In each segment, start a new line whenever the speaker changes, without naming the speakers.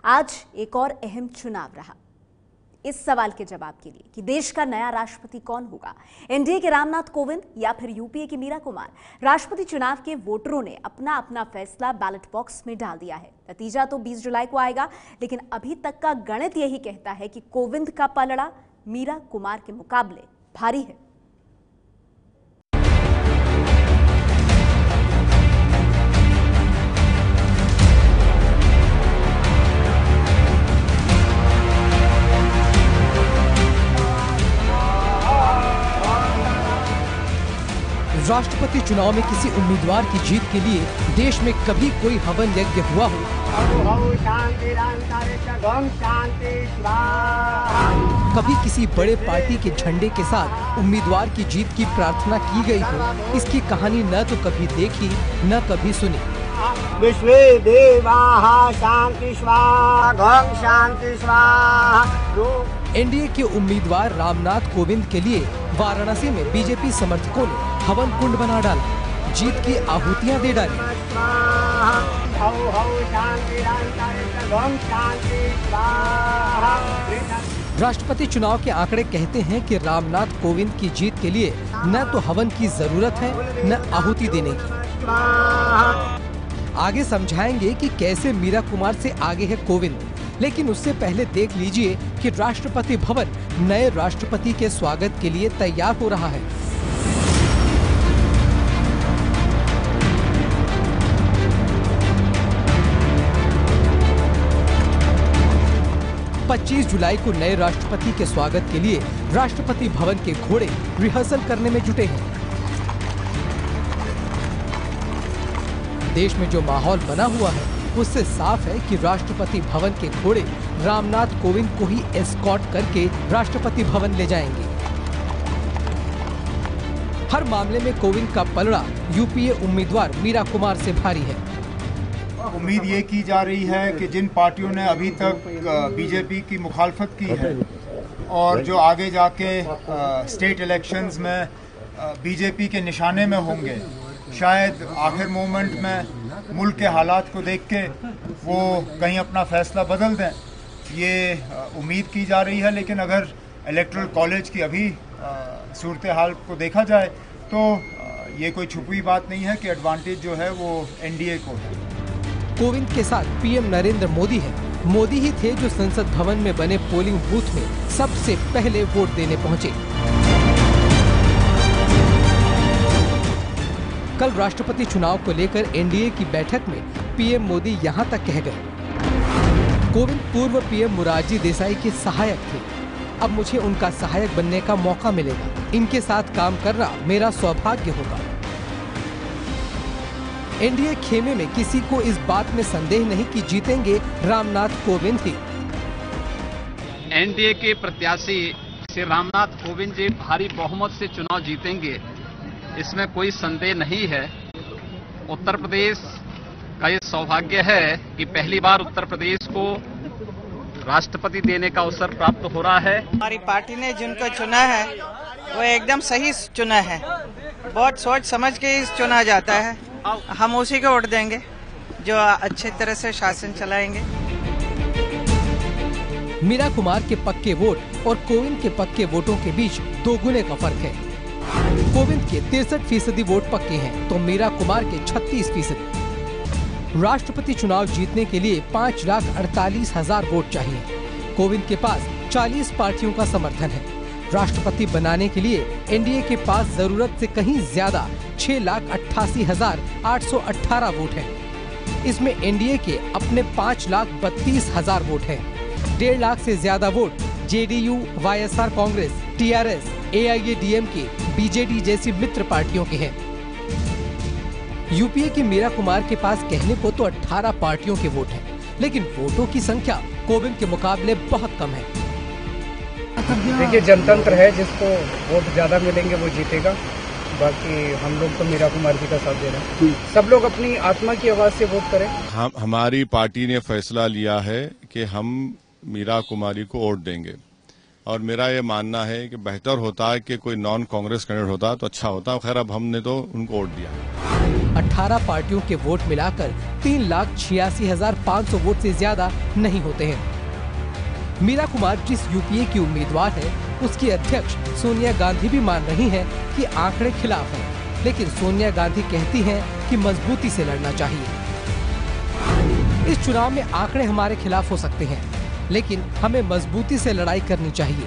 आज एक और अहम चुनाव रहा। इस सवाल के जवाब के लिए कि देश का नया राष्ट्रपति कौन होगा, एनडीए के रामनाथ कोविंद या फिर यूपीए की मीरा कुमार, राष्ट्रपति चुनाव के वोटरों ने अपना अपना फैसला बैलेट बॉक्स में डाल दिया है। नतीजा तो 20 जुलाई को आएगा, लेकिन अभी तक का गणित यही कहता है कि कोविंद का पलड़ा मीरा कुमार के मुकाबले भारी है।
राष्ट्रपति चुनाव में किसी उम्मीदवार की जीत के लिए देश में कभी कोई हवन यज्ञ हुआ हो? कभी किसी बड़े पार्टी के झंडे के साथ उम्मीदवार की जीत की प्रार्थना की गई हो? इसकी कहानी न तो कभी देखी न कभी सुनी।
विश्वे देवाः शांति स्वाहा शांति स्वाहा।
एनडीए के उम्मीदवार रामनाथ कोविंद के लिए वाराणसी में बीजेपी समर्थकों ने हवन कुंड बना डाला, जीत की आहुतियां दे डाली। राष्ट्रपति चुनाव के आंकड़े कहते हैं कि रामनाथ कोविंद की जीत के लिए न तो हवन की जरूरत है न आहुति देने की। आगे समझाएंगे कि कैसे मीरा कुमार से आगे है कोविंद, लेकिन उससे पहले देख लीजिए कि राष्ट्रपति भवन नए राष्ट्रपति के स्वागत के लिए तैयार हो रहा है। पच्चीस जुलाई को नए राष्ट्रपति के स्वागत के लिए राष्ट्रपति भवन के घोड़े रिहर्सल करने में जुटे हैं। देश में जो माहौल बना हुआ है उससे साफ है कि राष्ट्रपति भवन के घोड़े रामनाथ कोविंद को ही एस्कॉर्ट करके राष्ट्रपति भवन ले जाएंगे। हर मामले में कोविंद का पलड़ा यूपीए उम्मीदवार मीरा कुमार से भारी है।
उम्मीद ये की जा रही है कि जिन पार्टियों ने अभी तक बीजेपी की मुखालफत की है और जो आगे जाके स्टेट इलेक्शंस में बीजेपी के निशाने में होंगे, शायद आखिर मोमेंट में मुल्क के हालात को देख के वो कहीं अपना फैसला बदल दें, ये उम्मीद की जा रही है। लेकिन अगर इलेक्टोरल कॉलेज की अभी सूरत हाल को देखा जाए तो ये कोई छुपी बात नहीं है कि एडवांटेज जो है वो एनडीए को है।
कोविंद के साथ पीएम नरेंद्र मोदी है। मोदी ही थे जो संसद भवन में बने पोलिंग बूथ में सबसे पहले वोट देने पहुंचे। कल राष्ट्रपति चुनाव को लेकर एनडीए की बैठक में पीएम मोदी यहां तक कह गए। कोविंद पूर्व पीएम मोरारजी देसाई के सहायक थे, अब मुझे उनका सहायक बनने का मौका मिलेगा। इनके साथ काम करना मेरा सौभाग्य होगा। एनडीए खेमे में किसी को इस बात में संदेह नहीं कि जीतेंगे रामनाथ कोविंद ही।
एनडीए के प्रत्याशी श्री रामनाथ कोविंद जी भारी बहुमत से चुनाव जीतेंगे, इसमें कोई संदेह नहीं है। उत्तर प्रदेश का ये सौभाग्य है कि पहली बार उत्तर प्रदेश को राष्ट्रपति देने का अवसर प्राप्त हो रहा है।
हमारी पार्टी ने जिनको चुना है वो एकदम सही चुना है, बहुत सोच समझ के चुना जाता है। हम उसी को वोट देंगे जो अच्छे तरह से शासन चलाएंगे।
मीरा कुमार के पक्के वोट और कोविंद के पक्के वोटों के बीच 2 गुने का फर्क है। कोविंद के 63% वोट पक्के हैं तो मीरा कुमार के 36%। राष्ट्रपति चुनाव जीतने के लिए 5,48,000 वोट चाहिए। कोविंद के पास 40 पार्टियों का समर्थन है। राष्ट्रपति बनाने के लिए एनडीए के पास जरूरत से कहीं ज्यादा 6,88,818 वोट हैं। इसमें एनडीए के अपने 5,32,000 वोट हैं। 1.5 लाख से ज्यादा vote JDU, YSR Congress, TRS, AIADMK, BJD जैसी मित्र पार्टियों के हैं। यूपीए की मीरा कुमार के पास कहने को तो 18 पार्टियों के वोट हैं, लेकिन वोटों की संख्या कोविंद के मुकाबले बहुत कम है।
देखिए, जनतंत्र है, जिसको वोट ज्यादा मिलेंगे वो जीतेगा। बाकी हम लोग तो मीरा कुमार जी का साथ दे रहे हैं। सब लोग अपनी आत्मा की आवाज से वोट करें।
हमारी पार्टी ने फैसला लिया है कि हम मीरा कुमारी को वोट देंगे और मेरा ये मानना है कि बेहतर होता है कि कोई नॉन कांग्रेस कैंडिडेट होता तो अच्छा होता। खैर, अब हमने तो उनको वोट दिया।
18 पार्टियों के वोट मिलाकर 3,86,500 वोट से ज्यादा नहीं होते हैं। मीरा कुमार जिस यूपीए की उम्मीदवार है, उसकी अध्यक्ष सोनिया गांधी भी मान रही हैं कि आंकड़े खिलाफ हैं, लेकिन सोनिया गांधी कहती हैं कि मजबूती से लड़ना चाहिए। इस चुनाव में आंकड़े हमारे खिलाफ हो सकते हैं, लेकिन हमें मजबूती से लड़ाई करनी चाहिए।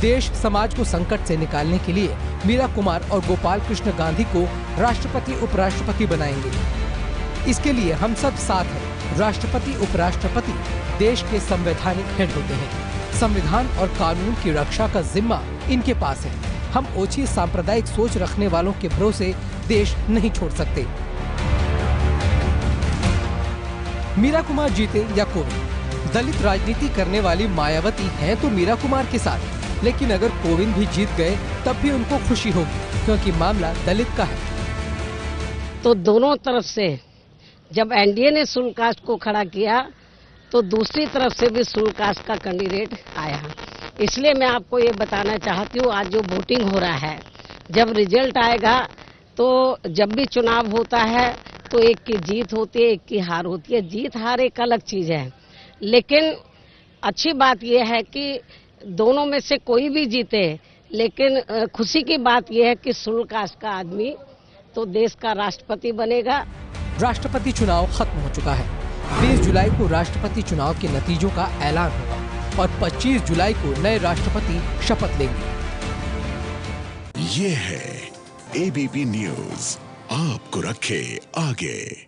देश समाज को संकट से निकालने के लिए मीरा कुमार और गोपाल कृष्ण गांधी को राष्ट्रपति उपराष्ट्रपति बनाएंगे। इसके लिए हम सब साथ हैं। राष्ट्रपति उपराष्ट्रपति देश के संवैधानिक हेड होते हैं। संविधान और कानून की रक्षा का जिम्मा इनके पास है। हम ओछी सांप्रदायिक सोच रखने वालों के भरोसे देश नहीं छोड़ सकते। मीरा कुमार जीते या कोविंद, दलित राजनीति करने वाली मायावती हैं तो मीरा कुमार के साथ, लेकिन अगर कोविंद भी जीत गए तब भी उनको खुशी होगी, क्योंकि मामला दलित का है।
तो दोनों तरफ से जब एनडीए ने शुल्क कास्ट को खड़ा किया तो दूसरी तरफ से भी शुल्क कास्ट का कैंडिडेट आया। इसलिए मैं आपको ये बताना चाहती हूँ, आज जो वोटिंग हो रहा है, जब रिजल्ट आएगा तो जब भी चुनाव होता है तो एक की जीत होती है, एक की हार होती है। जीत हार एक अलग चीज है, लेकिन अच्छी बात यह है कि दोनों में से कोई भी जीते, लेकिन खुशी की बात यह है कि शुल्क कास्ट का आदमी तो देश का राष्ट्रपति बनेगा।
राष्ट्रपति चुनाव खत्म हो चुका है। 20 जुलाई को राष्ट्रपति चुनाव के नतीजों का ऐलान होगा और 25 जुलाई को नए राष्ट्रपति शपथ लेंगे।
ये है एबीपी न्यूज़, आपको रखे आगे।